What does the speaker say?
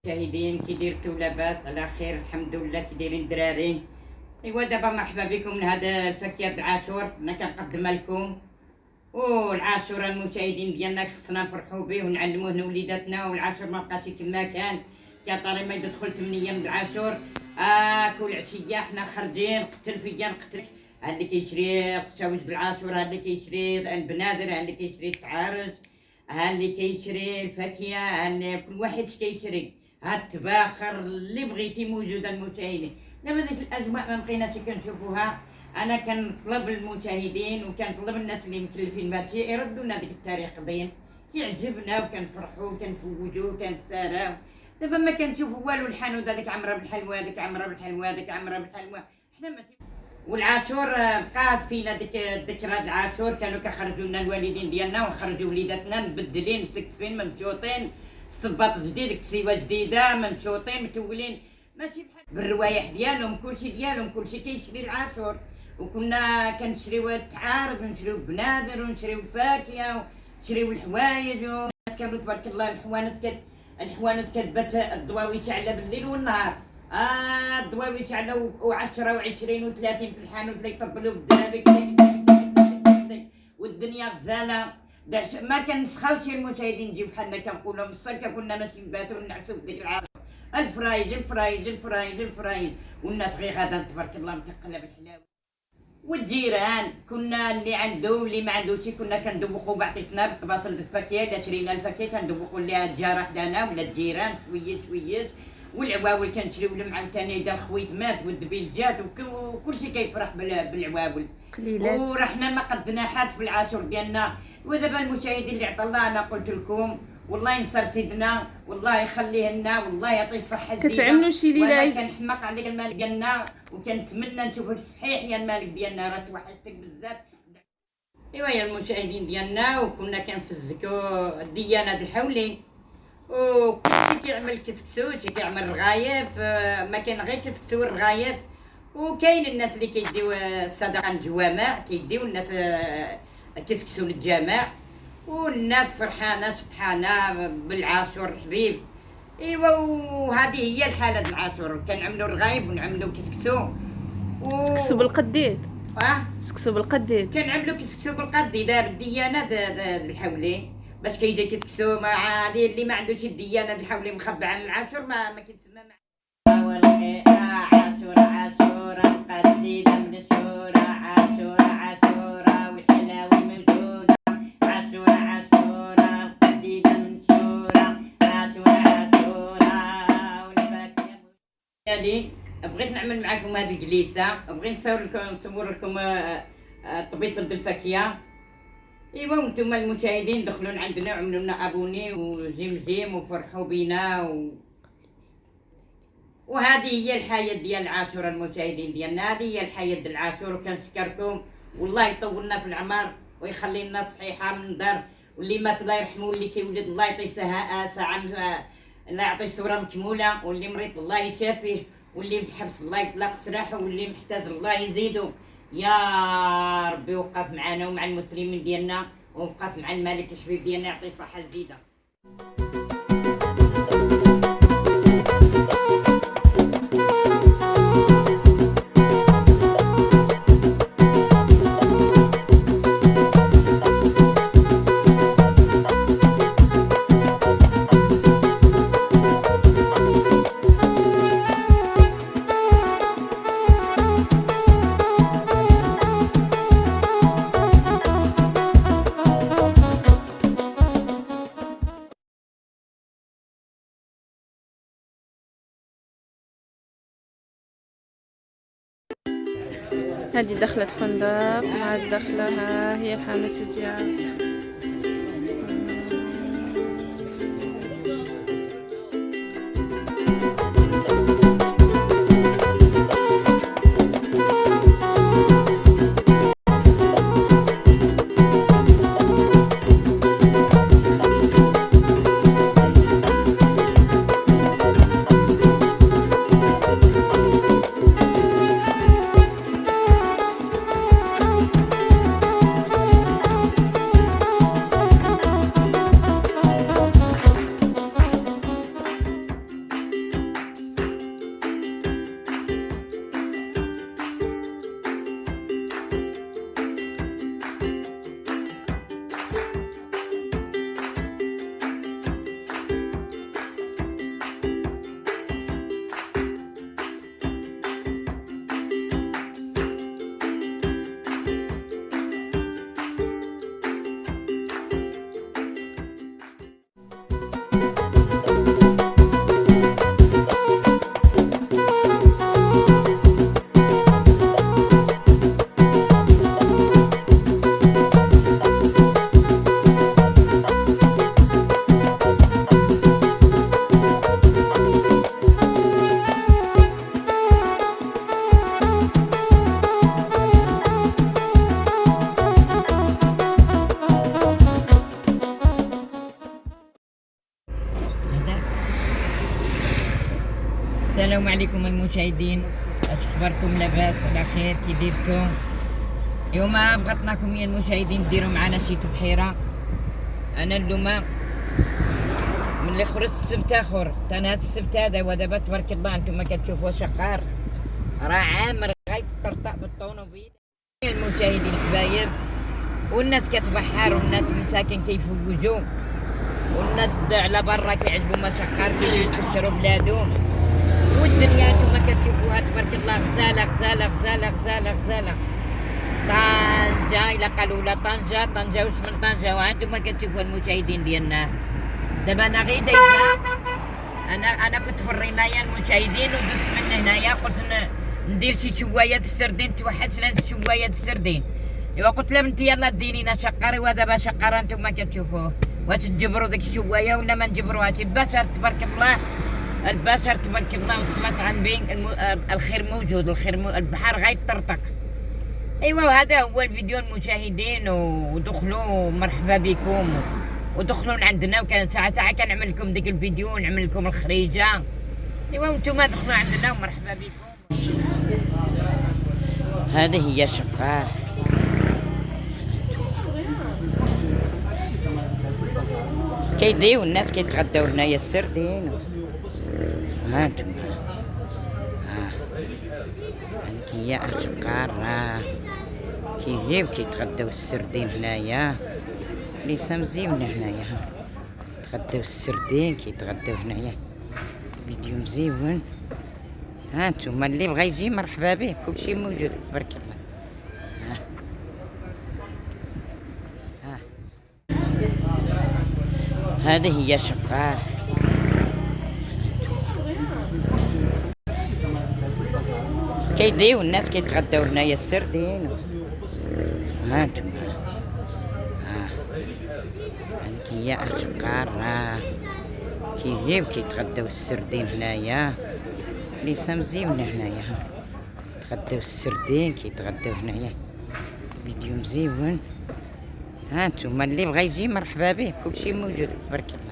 مشاهدين كي ديرتوا لاباس على خير الحمد لله كي دايرين الدراري. ايوا دابا مرحبا بكم من هذا الفاكهه العاشور انا كنقدمها لكم. والعاشور المشاهدين ديالنا خصنا نفرحوا به ونعلموه لوليداتنا، والعاشور ما بقاش كما كان. كطاري ما يدخل 8 من العاشور كل عشيه حنا خارجين قتل فيا نقتل. ها اللي كيشري قشاوج العاشور، ها اللي كيشري البنادر، ها اللي كيشري التعارج، ها اللي كيشري الفاكهه، ها اللي كل واحد كيشري، ها التباخر اللي بغيتي موجوده المشاهدين. دابا ديك الاجواء ما بقيناش كنشوفوها. انا كنطلب المشاهدين وكنطلب الناس اللي مكلفين بهادشي يردوا لنا ديك التاريخ قديم، كيعجبنا وكنفرحوا وكنفوجوا وكنتساراو. دابا ما كنشوفوا والو، الحانوت هذيك عمره بالحلوى، هذيك عمره بالحلوى، هذيك عمره بالحلوى، حنا ماشي. والعاشور بقات فينا ديك الذكرى. العاشور كانوا كيخرجوا لنا الوالدين ديالنا ونخرجوا وليداتنا مبدلين متكسفين ممشوطين، الصباط جديد كسيوه جديده ممشوطين متولين ماشي بحال بالروايح ديالهم، كلشي ديالهم كلشي كيشري العاشور. وكنا كنشريو التعارض ونشريو البنادر ونشريو الفاكهه ونشريو الحوايج. كانوا تبارك الله الحوانت كتبات الضواوي شاعله بالليل والنهار. الضواوي شاعله و10 و20 و30 في الحانوت اللي يطبلوا بالدرابي والدنيا غزاله. ما كنسخاوش المشاهدين نجيو بحالنا كنقولوا مصر كنا ماشي نباتوا نعسوا في ديك العاشور. الفرايج الفرايج الفرايج الفرايج والناس غير غادا تبارك الله متقله بالحلاوه. والجيران كنا اللي عنده واللي ما عندوش كنا كندوخوا بعطيتنا بالطباصل د الفاكهه. الا شرينا الفاكهه كندوخوا ليها الجاره حدانا ولا الجيران شويه شويه. والعواول كنشريو لهم عاوتاني ديال الخويتمات والدبيلجات وكلشي كيفرح بالعواول قليلات. وراه حنا ما قدنا حد في العاشور ديالنا. ودابا المشاهدين اللي عطا الله انا قلت لكم والله ينصر سيدنا والله يخليه لنا والله يعطيه الصحه الديمه. كتعملوا شي ليله كنحماق عليك المالك ديالنا وكنتمنى نشوفك صحيح يا المالك ديالنا، راه توحشتك بزاف. ايوا يا المشاهدين ديالنا وكنا كنفزكوا الديانه د الحولي وكلشي كيعمل كتكتو، شي كيعمل رغايف. ما كاين غير كتكتو والرغايف. وكاين الناس اللي كيديو الصدقه للجوامع، كيديو الناس كتكتو للجامع والناس فرحانه شطحانه بالعاشور الحبيب. ايوا وهذه هي الحاله ديال العاشور. كنعملوا الرغايف ونعملوا كتكتو سكسو بالقديد. سكسو بالقديد كنعملوا كتكتو بالقدي دار الديانه الحولي باش كيجي كتكتو. مع هذه اللي ما عندوش الديانه الحولي مخبى عن العاشور ما كيتسمى عاشور عاشور القديده من الشورى عاشور عاشور والحلاوه موجوده عاشور عاشور القديده من الشورى عاشور عاشور والفاكهه. ديالي بغيت نعمل معكم هذه الجليسه، بغيت نصور لكم طبيصه د الفاكهه. ايوا وانتم المشاهدين دخلوا عندنا وعملوا لنا ابوني وجيم وفرحوا بينا وهذه هي الحياه ديال العاشور المشاهدين ديالنا. هذه هي الحياه ديال العاشور وكنشكركم والله يطولنا في العمر ويخلي لنا صحيحه من دار. واللي مات الله يرحمه واللي كيولد الله يعطيه ساعه الله يعطيه الصوره مكموله، واللي مريض الله يشافيه، واللي في الحبس الله يطلق سراحه، واللي محتاج الله يزيده. يا ربي وقف معنا ومع المسلمين ديالنا ووقف مع الملك الحبيب ديالنا يعطيه صحه جديده. هذه دخلة فندق مع الدخلة. ها هي الحانوت ديالها. السلام عليكم المشاهدين، اش اخباركم؟ لاباس على خير؟ كي ديرتو؟ اليوم بغيتناكم يا المشاهدين ديروا معنا شي تبحيره. انا اللومه ملي خرجت السبت اخر تانا هاد السبت هذا ودابا تبارك الله انتم كتشوفوا شقار راه عامر غيطرطق بالطونوبيل. المشاهدين الحبايب، والناس كتبحر والناس مساكن كيفوجوا والناس على برا كيعجبوا مشقار كيجيو يتبشروا بلادهم، والدنيا نتوما كتشوفوها تبارك الله غزاله غزاله غزاله غزاله غزاله. طنجة إلا قالوا لا طنجة واش من طنجة، وهانتوما كتشوفوا المشاهدين ديالنا. دابا أنا غير دايزة، أنا كنت في الرماية المشاهدين ودزت من هنايا قلت ندير شي شواية السردين، توحدت لنا شواية السردين. إوا قلت لها بنتي يلا ديني لنا شقر، ودابا شقر هانتوما كتشوفوه. واش تجبروا ديك الشواية ولا ما نجبروهاش؟ البشر تبارك الله، البشر تبارك الله والصلاة على النبي، الخير موجود، البحر غيطرطق. ايوا وهذا هو الفيديو المشاهدين، ودخلوا مرحبا بكم ودخلوا عندنا، وكان ساعه كنعمل لكم ديك الفيديو ونعمل لكم الخريجه. ايوا وانتم دخلوا عندنا ومرحبا بكم. هذه هي شقار كيديو الناس كيتغداو هنايا السردين. ها انتم هذيك هي الشقار، كيجيو كيتغداو السردين هنايا، ليس مزيون هنايا تغداو السردين كيتغداو هنايا. فيديو مزيون. ها انتم اللي بغا يجي مرحبا به، كلشي موجود تبارك الله. ها هذه هي شقار كيديو الناس كيتغداو هنايا السردين. ها انتم هذيك هي الشقار، كيجيو كيتغداو السردين هنايا، ليس مزيون هنايا تغداو السردين كيتغداو هنايا. فيديو مزيون. ها انتم اللي بغا يجي مرحبا به، كلشي موجود تبارك الله.